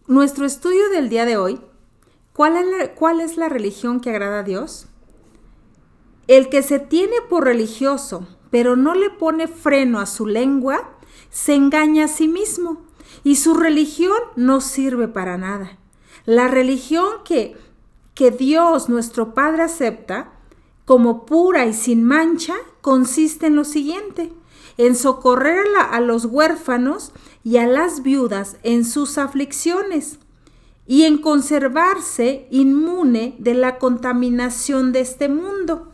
Nuestro estudio del día de hoy, ¿cuál es la religión que agrada a Dios? El que se tiene por religioso, pero no le pone freno a su lengua, se engaña a sí mismo y su religión no sirve para nada. La religión que Dios, nuestro Padre, acepta como pura y sin mancha consiste en lo siguiente: en socorrer a los huérfanos y a las viudas en sus aflicciones y en conservarse inmune de la contaminación de este mundo.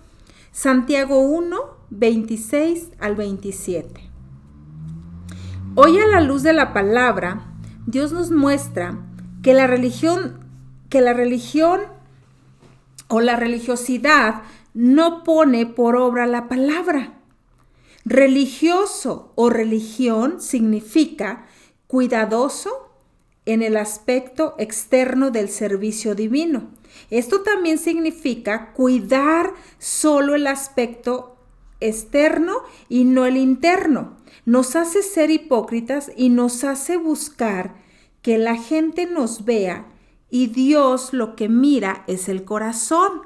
Santiago 1, 26 al 27. Hoy, a la luz de la palabra, Dios nos muestra que la religión o la religiosidad no pone por obra la palabra. Religioso o religión significa cuidadoso en el aspecto externo del servicio divino. Esto también significa cuidar solo el aspecto externo y no el interno. Nos hace ser hipócritas y nos hace buscar que la gente nos vea, y Dios lo que mira es el corazón.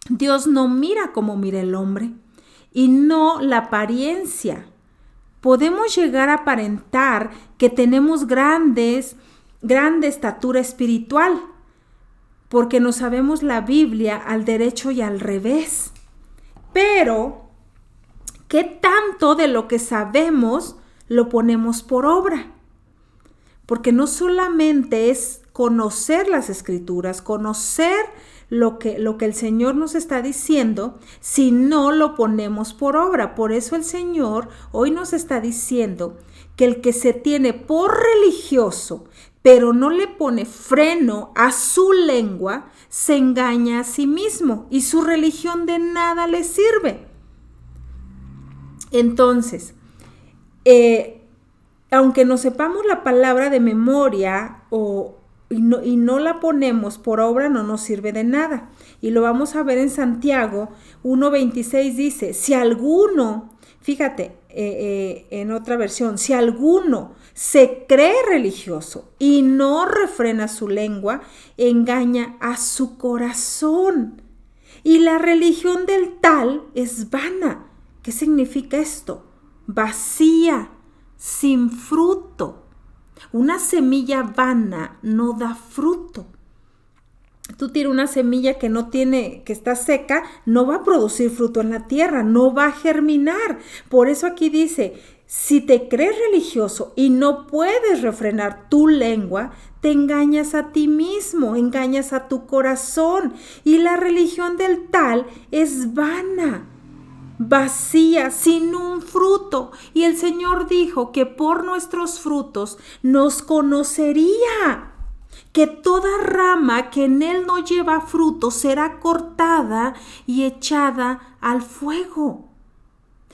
Dios no mira como mira el hombre y no la apariencia. Podemos llegar a aparentar que tenemos grande estatura espiritual, porque no sabemos la Biblia al derecho y al revés. Pero, ¿qué tanto de lo que sabemos lo ponemos por obra? Porque no solamente es conocer las Escrituras, conocer lo que el Señor nos está diciendo, si no lo ponemos por obra. Por eso el Señor hoy nos está diciendo que el que se tiene por religioso, pero no le pone freno a su lengua, se engaña a sí mismo y su religión de nada le sirve. Entonces, aunque no sepamos la palabra de memoria y no la ponemos por obra, no nos sirve de nada. Y lo vamos a ver en Santiago 1:26, dice: si alguno, fíjate, en otra versión, si alguno se cree religioso y no refrena su lengua, engaña a su corazón. Y la religión del tal es vana. ¿Qué significa esto? Vacía, sin fruto. Una semilla vana no da fruto. Tú tiras una semilla que está seca, no va a producir fruto en la tierra, no va a germinar. Por eso aquí dice: si te crees religioso y no puedes refrenar tu lengua, te engañas a ti mismo, engañas a tu corazón. Y la religión del tal es vana, vacía, sin un fruto. Y el Señor dijo que por nuestros frutos nos conocería, que toda rama que en él no lleva fruto será cortada y echada al fuego.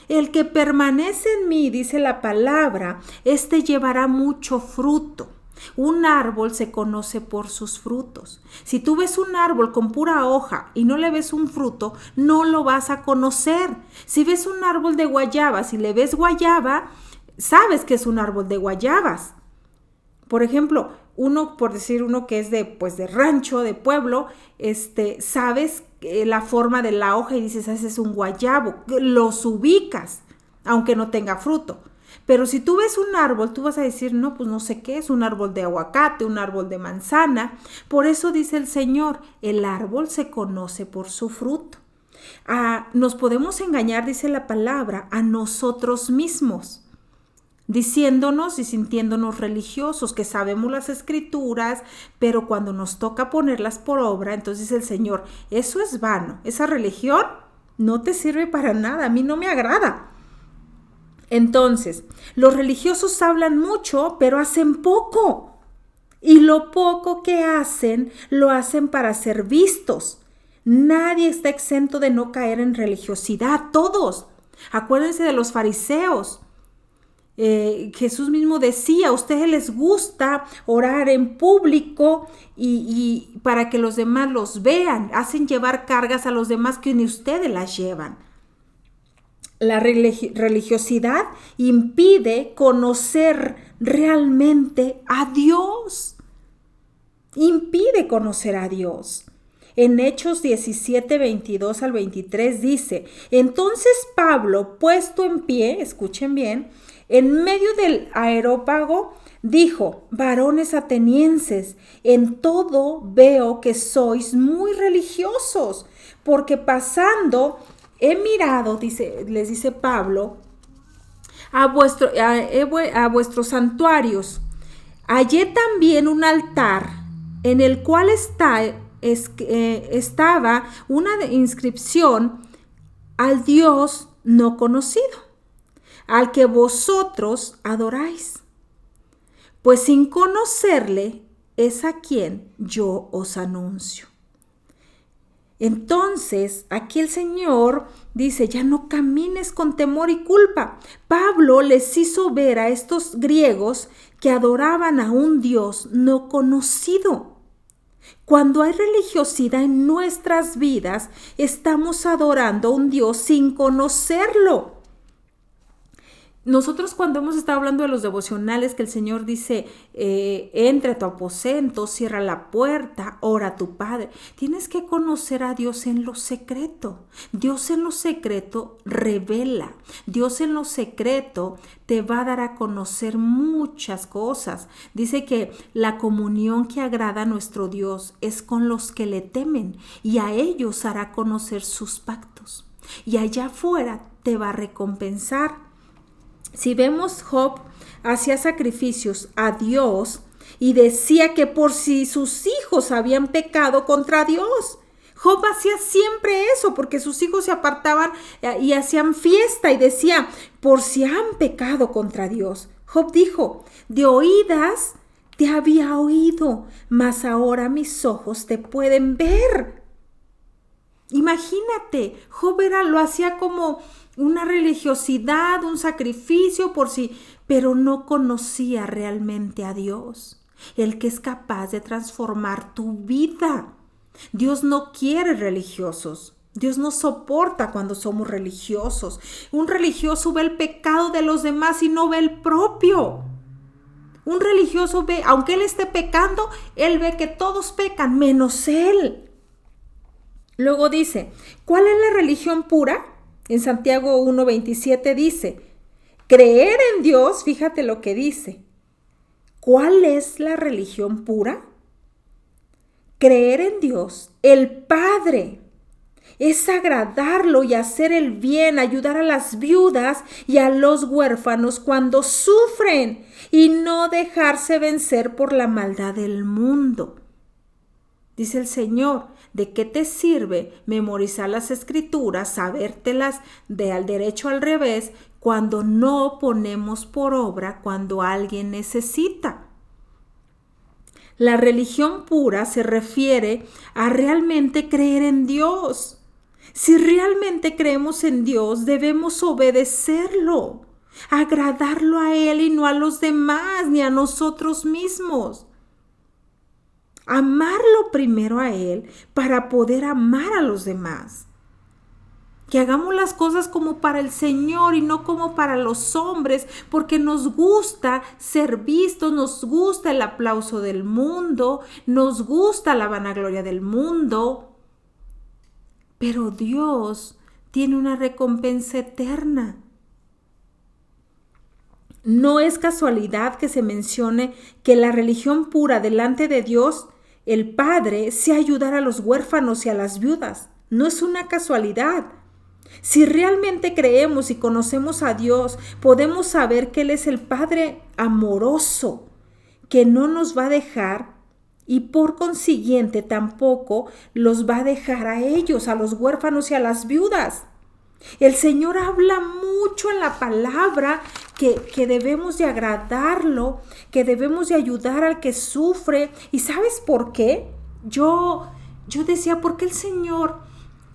El que permanece en mí, dice la palabra, este llevará mucho fruto. Un árbol se conoce por sus frutos. Si tú ves un árbol con pura hoja y no le ves un fruto, no lo vas a conocer. Si ves un árbol de guayabas y le ves guayaba, sabes que es un árbol de guayabas. Por ejemplo, uno que es de rancho, de pueblo, sabes la forma de la hoja y dices: ese es un guayabo, los ubicas, aunque no tenga fruto. Pero si tú ves un árbol, tú vas a decir: no, pues no sé qué, es un árbol de aguacate, un árbol de manzana. Por eso dice el Señor: el árbol se conoce por su fruto. Nos podemos engañar, dice la palabra, a nosotros mismos, diciéndonos y sintiéndonos religiosos, que sabemos las Escrituras, pero cuando nos toca ponerlas por obra, entonces el Señor: eso es vano, esa religión no te sirve para nada, a mí no me agrada. Entonces, los religiosos hablan mucho, pero hacen poco. Y lo poco que hacen, lo hacen para ser vistos. Nadie está exento de no caer en religiosidad, todos. Acuérdense de los fariseos. Jesús mismo decía: a ustedes les gusta orar en público y para que los demás los vean. Hacen llevar cargas a los demás que ni ustedes las llevan. La religiosidad impide conocer realmente a Dios. impide conocer a Dios. En Hechos 17, 22 al 23 dice, entonces Pablo, puesto en pie, escuchen bien, en medio del areópago, dijo, varones atenienses, en todo veo que sois muy religiosos, porque pasando he mirado, les dice Pablo, a vuestros santuarios. Hallé también un altar en el cual estaba una inscripción al Dios no conocido, al que vosotros adoráis. Pues sin conocerle es a quien yo os anuncio. Entonces, aquí el Señor dice, ya no camines con temor y culpa. Pablo les hizo ver a estos griegos que adoraban a un Dios no conocido. Cuando hay religiosidad en nuestras vidas, estamos adorando a un Dios sin conocerlo. Nosotros cuando hemos estado hablando de los devocionales que el Señor dice, entra a tu aposento, cierra la puerta, ora a tu Padre. Tienes que conocer a Dios en lo secreto. Dios en lo secreto revela. Dios en lo secreto te va a dar a conocer muchas cosas. Dice que la comunión que agrada a nuestro Dios es con los que le temen y a ellos hará conocer sus pactos. Y allá afuera te va a recompensar. Si vemos, Job hacía sacrificios a Dios y decía que por si sus hijos habían pecado contra Dios. Job hacía siempre eso porque sus hijos se apartaban y hacían fiesta y decía, por si han pecado contra Dios. Job dijo, de oídas te había oído, mas ahora mis ojos te pueden ver. Imagínate, Job lo hacía como una religiosidad, un sacrificio por sí, pero no conocía realmente a Dios, el que es capaz de transformar tu vida. Dios no quiere religiosos. Dios no soporta cuando somos religiosos. Un religioso ve el pecado de los demás y no ve el propio. Un religioso ve, aunque él esté pecando, él ve que todos pecan, menos él. Luego dice, ¿cuál es la religión pura? En Santiago 1:27 dice, creer en Dios, fíjate lo que dice. ¿Cuál es la religión pura? Creer en Dios, el Padre, es agradarlo y hacer el bien, ayudar a las viudas y a los huérfanos cuando sufren y no dejarse vencer por la maldad del mundo. Dice el Señor, ¿de qué te sirve memorizar las escrituras, sabértelas de al derecho al revés, cuando no ponemos por obra cuando alguien necesita? La religión pura se refiere a realmente creer en Dios. Si realmente creemos en Dios, debemos obedecerlo, agradarlo a Él y no a los demás ni a nosotros mismos. Amarlo primero a Él para poder amar a los demás. Que hagamos las cosas como para el Señor y no como para los hombres, porque nos gusta ser vistos, nos gusta el aplauso del mundo, nos gusta la vanagloria del mundo. Pero Dios tiene una recompensa eterna. No es casualidad que se mencione que la religión pura delante de Dios, el Padre, sea ayudar a los huérfanos y a las viudas. No es una casualidad. Si realmente creemos y conocemos a Dios, podemos saber que Él es el Padre amoroso, que no nos va a dejar y por consiguiente tampoco los va a dejar a ellos, a los huérfanos y a las viudas. El Señor habla mucho en la palabra que debemos de agradarlo, que debemos de ayudar al que sufre. ¿Y sabes por qué? Yo decía, ¿por qué el Señor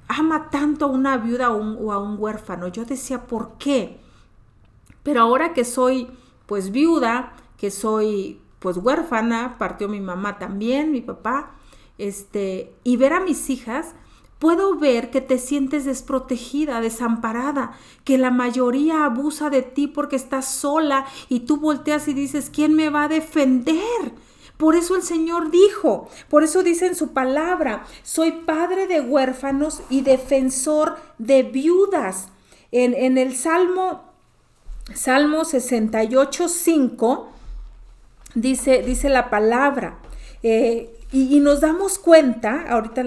ama tanto a una viuda o a un huérfano? Yo decía, ¿por qué? Pero ahora que soy pues viuda, que soy pues huérfana, partió mi mamá también, mi papá, y ver a mis hijas, puedo ver que te sientes desprotegida, desamparada, que la mayoría abusa de ti porque estás sola y tú volteas y dices, ¿quién me va a defender? Por eso el Señor dijo, por eso dice en su palabra, soy padre de huérfanos y defensor de viudas. En el Salmo 68:5 dice la palabra, y nos damos cuenta, ahorita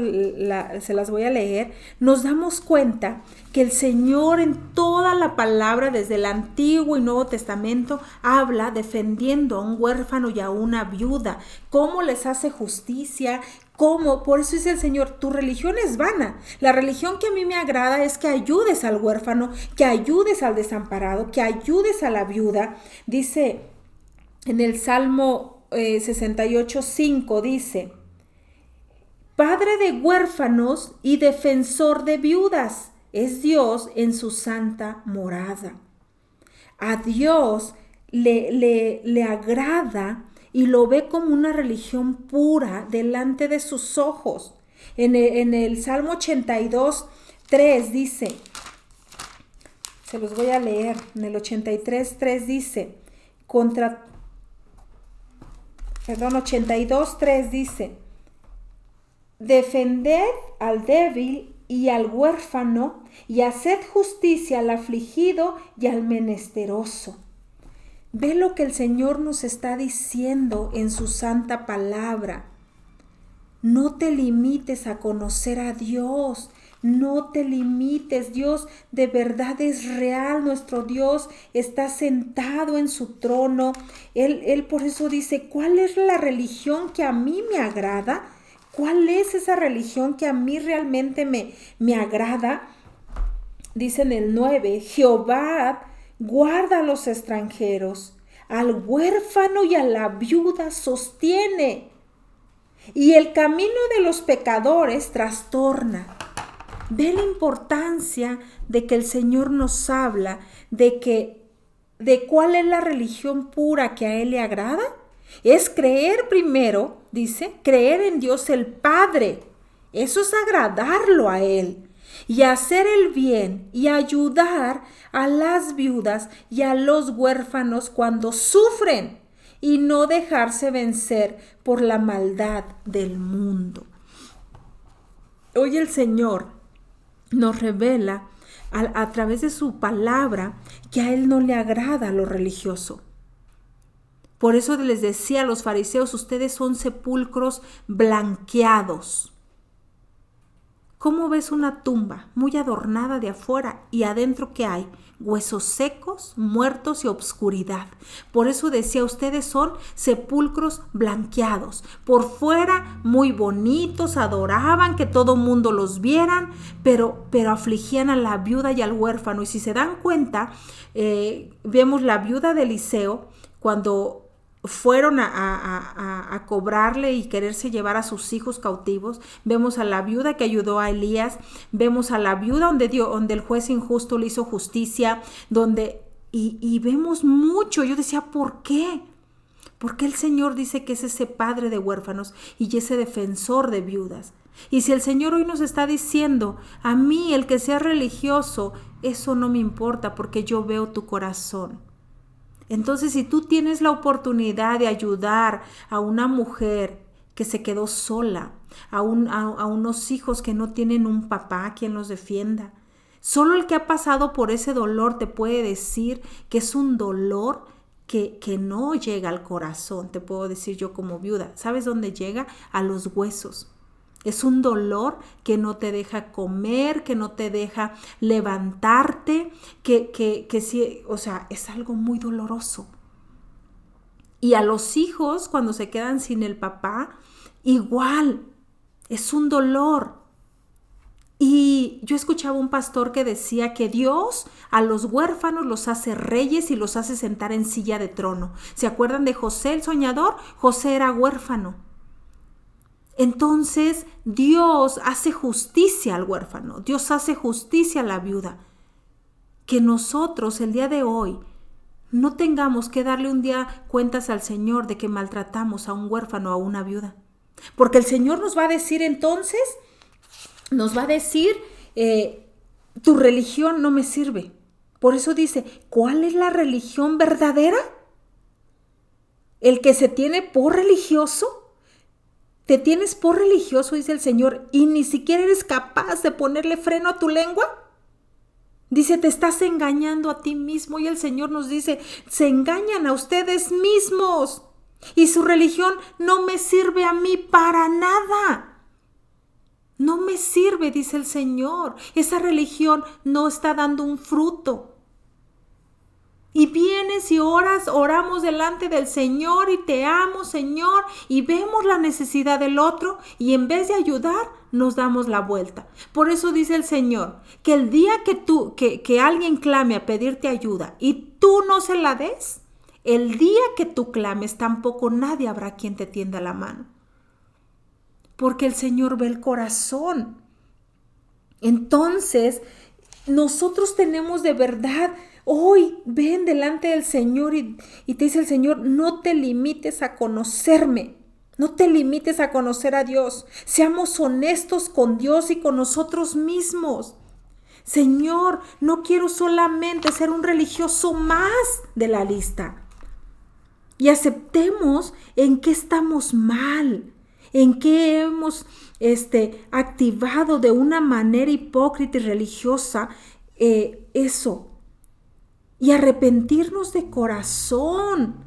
se las voy a leer, nos damos cuenta que el Señor en toda la palabra, desde el Antiguo y Nuevo Testamento, habla defendiendo a un huérfano y a una viuda, cómo les hace justicia, cómo, por eso dice el Señor, tu religión es vana. La religión que a mí me agrada es que ayudes al huérfano, que ayudes al desamparado, que ayudes a la viuda. Dice en el Salmo 68:5, dice, Padre de huérfanos y defensor de viudas es Dios en su santa morada. A Dios le agrada y lo ve como una religión pura delante de sus ojos. En el Salmo 82:3 dice, se los voy a leer, en el 83:3 dice, 82:3 dice, defended al débil y al huérfano, y haced justicia al afligido y al menesteroso. Ve lo que el Señor nos está diciendo en su santa palabra. No te limites a conocer a Dios. No te limites, Dios de verdad es real, nuestro Dios está sentado en su trono. Él por eso dice, ¿cuál es la religión que a mí me agrada? ¿Cuál es esa religión que a mí realmente me agrada? Dice en el 9, Jehová guarda a los extranjeros, al huérfano y a la viuda sostiene, y el camino de los pecadores trastorna. Ve la importancia de que el Señor nos habla de cuál es la religión pura que a Él le agrada. Es creer primero, dice, creer en Dios el Padre. Eso es agradarlo a Él. Y hacer el bien y ayudar a las viudas y a los huérfanos cuando sufren y no dejarse vencer por la maldad del mundo. Hoy el Señor nos revela a través de su palabra que a Él no le agrada lo religioso. Por eso les decía a los fariseos, ustedes son sepulcros blanqueados. ¿Cómo ves una tumba muy adornada de afuera y adentro qué hay? Huesos secos, muertos y obscuridad. Por eso decía, ustedes son sepulcros blanqueados. Por fuera muy bonitos, adoraban que todo mundo los vieran, pero afligían a la viuda y al huérfano. Y si se dan cuenta, vemos la viuda de Eliseo cuando fueron a cobrarle y quererse llevar a sus hijos cautivos. Vemos a la viuda que ayudó a Elías, vemos a la viuda donde el juez injusto le hizo justicia, y vemos mucho. Yo decía, ¿por qué? Porque el Señor dice que es ese padre de huérfanos y ese defensor de viudas. Y si el Señor hoy nos está diciendo, a mí el que sea religioso, eso no me importa porque yo veo tu corazón. Entonces, si tú tienes la oportunidad de ayudar a una mujer que se quedó sola, a unos hijos que no tienen un papá quien los defienda, solo el que ha pasado por ese dolor te puede decir que es un dolor que no llega al corazón, te puedo decir yo como viuda. ¿Sabes dónde llega? A los huesos. Es un dolor que no te deja comer, que no te deja levantarte, que sí, o sea, es algo muy doloroso. Y a los hijos, cuando se quedan sin el papá, igual, es un dolor. Y yo escuchaba un pastor que decía que Dios a los huérfanos los hace reyes y los hace sentar en silla de trono. ¿Se acuerdan de José el soñador? José era huérfano. Entonces Dios hace justicia al huérfano, Dios hace justicia a la viuda. Que nosotros el día de hoy no tengamos que darle un día cuentas al Señor de que maltratamos a un huérfano o a una viuda. Porque el Señor nos va a decir entonces, tu religión no me sirve. Por eso dice, ¿cuál es la religión verdadera? el que se tiene por religioso. Te tienes por religioso, dice el Señor, y ni siquiera eres capaz de ponerle freno a tu lengua. Dice, te estás engañando a ti mismo, y el Señor nos dice, se engañan a ustedes mismos y su religión no me sirve a mí para nada. No me sirve, dice el Señor. Esa religión no está dando un fruto. Y vienes y oramos delante del Señor y te amo, Señor, y vemos la necesidad del otro y en vez de ayudar, nos damos la vuelta. Por eso dice el Señor, que el día que alguien clame a pedirte ayuda y tú no se la des, el día que tú clames tampoco nadie habrá quien te tienda la mano. Porque el Señor ve el corazón. Entonces, nosotros tenemos de verdad, hoy ven delante del Señor y te dice el Señor, no te limites a conocerme, no te limites a conocer a Dios. Seamos honestos con Dios y con nosotros mismos. Señor, no quiero solamente ser un religioso más de la lista. Y aceptemos en qué estamos mal, en qué hemos activado de una manera hipócrita y religiosa eso. Y arrepentirnos de corazón.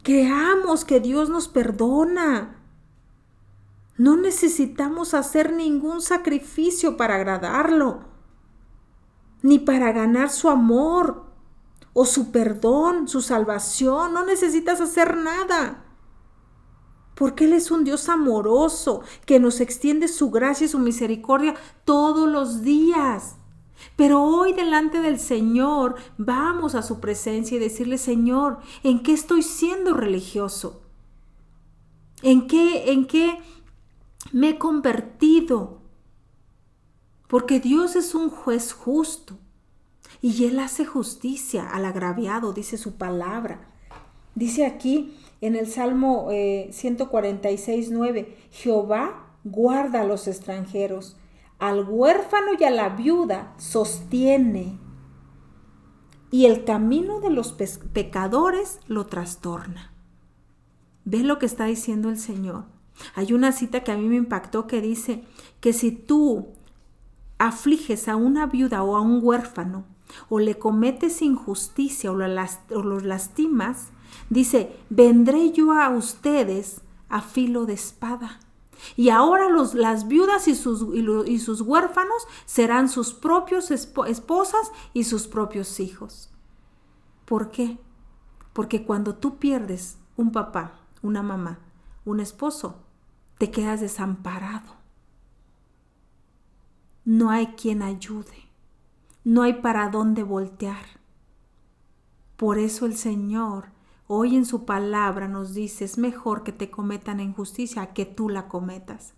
Creamos que Dios nos perdona. No necesitamos hacer ningún sacrificio para agradarlo, ni para ganar su amor o su perdón, su salvación. No necesitas hacer nada. Porque Él es un Dios amoroso que nos extiende su gracia y su misericordia todos los días. Pero hoy delante del Señor vamos a su presencia y decirle, Señor, ¿en qué estoy siendo religioso? ¿En qué me he convertido? Porque Dios es un juez justo y Él hace justicia al agraviado, dice su palabra. Dice aquí en el Salmo 146:9, Jehová guarda a los extranjeros, al huérfano y a la viuda sostiene, y el camino de los pecadores lo trastorna. ¿Ves lo que está diciendo el Señor? Hay una cita que a mí me impactó que dice que si tú afliges a una viuda o a un huérfano, o le cometes injusticia o los lastimas, dice, vendré yo a ustedes a filo de espada. Y ahora las viudas y sus huérfanos serán sus propios esposas y sus propios hijos. ¿Por qué? Porque cuando tú pierdes un papá, una mamá, un esposo, te quedas desamparado. No hay quien ayude. No hay para dónde voltear. Por eso el Señor hoy en su palabra nos dice, es mejor que te cometan injusticia a que tú la cometas.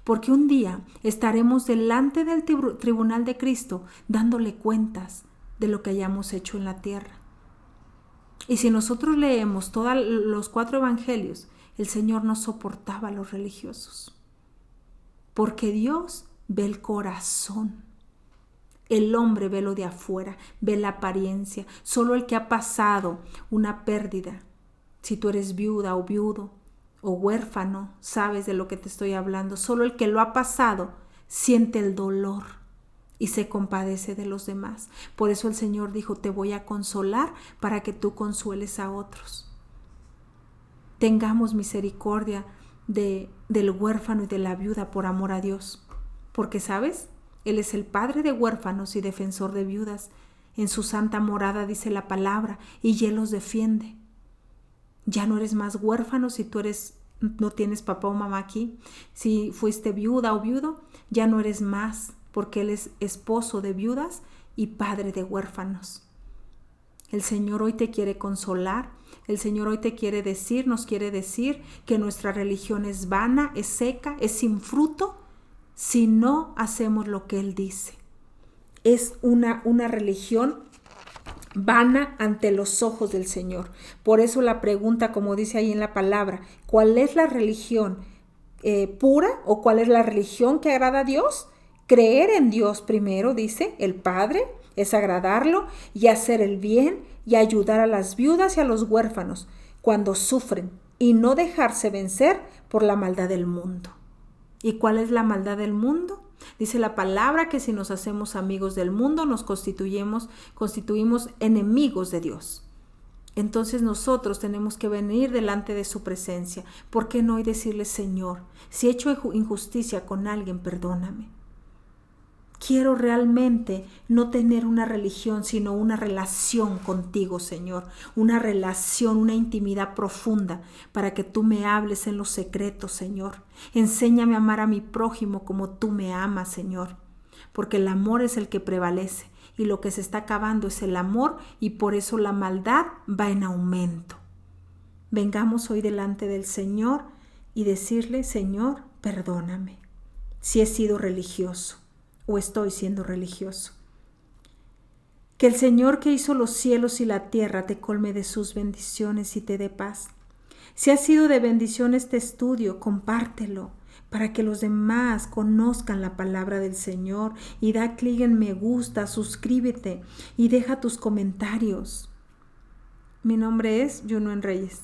Porque un día estaremos delante del tribunal de Cristo dándole cuentas de lo que hayamos hecho en la tierra. Y si nosotros leemos todos los 4 evangelios, el Señor no soportaba a los religiosos. Porque Dios ve el corazón. El hombre ve lo de afuera, ve la apariencia. Solo el que ha pasado una pérdida, si tú eres viuda o viudo o huérfano, sabes de lo que te estoy hablando. Solo el que lo ha pasado siente el dolor y se compadece de los demás. Por eso el Señor dijo, te voy a consolar para que tú consueles a otros. Tengamos misericordia del huérfano y de la viuda por amor a Dios. Porque, ¿sabes? Él es el padre de huérfanos y defensor de viudas. En su santa morada dice la palabra, y Él los defiende. Ya no eres más huérfano si tú no tienes papá o mamá aquí. Si fuiste viuda o viudo, ya no eres más, porque Él es esposo de viudas y padre de huérfanos. El Señor hoy te quiere consolar. El Señor hoy nos quiere decir que nuestra religión es vana, es seca, es sin fruto, si no hacemos lo que Él dice. Es una religión vana ante los ojos del Señor. Por eso la pregunta, como dice ahí en la palabra, ¿cuál es la religión pura o cuál es la religión que agrada a Dios? Creer en Dios primero, dice el Padre, es agradarlo y hacer el bien y ayudar a las viudas y a los huérfanos. cuando sufren y no dejarse vencer por la maldad del mundo. ¿Y cuál es la maldad del mundo? Dice la palabra que si nos hacemos amigos del mundo, nos constituimos enemigos de Dios. Entonces nosotros tenemos que venir delante de su presencia. ¿Por qué no? Y decirle: Señor, si he hecho injusticia con alguien, perdóname. Quiero realmente no tener una religión, sino una relación contigo, Señor. Una relación, una intimidad profunda, para que tú me hables en los secretos, Señor. Enséñame a amar a mi prójimo como tú me amas, Señor. Porque el amor es el que prevalece, y lo que se está acabando es el amor, y por eso la maldad va en aumento. Vengamos hoy delante del Señor y decirle: Señor, perdóname si he sido religioso o estoy siendo religioso. Que el Señor que hizo los cielos y la tierra te colme de sus bendiciones y te dé paz. Si ha sido de bendición este estudio, compártelo para que los demás conozcan la palabra del Señor, y da clic en me gusta, suscríbete y deja tus comentarios. Mi nombre es Yunuen Reyes.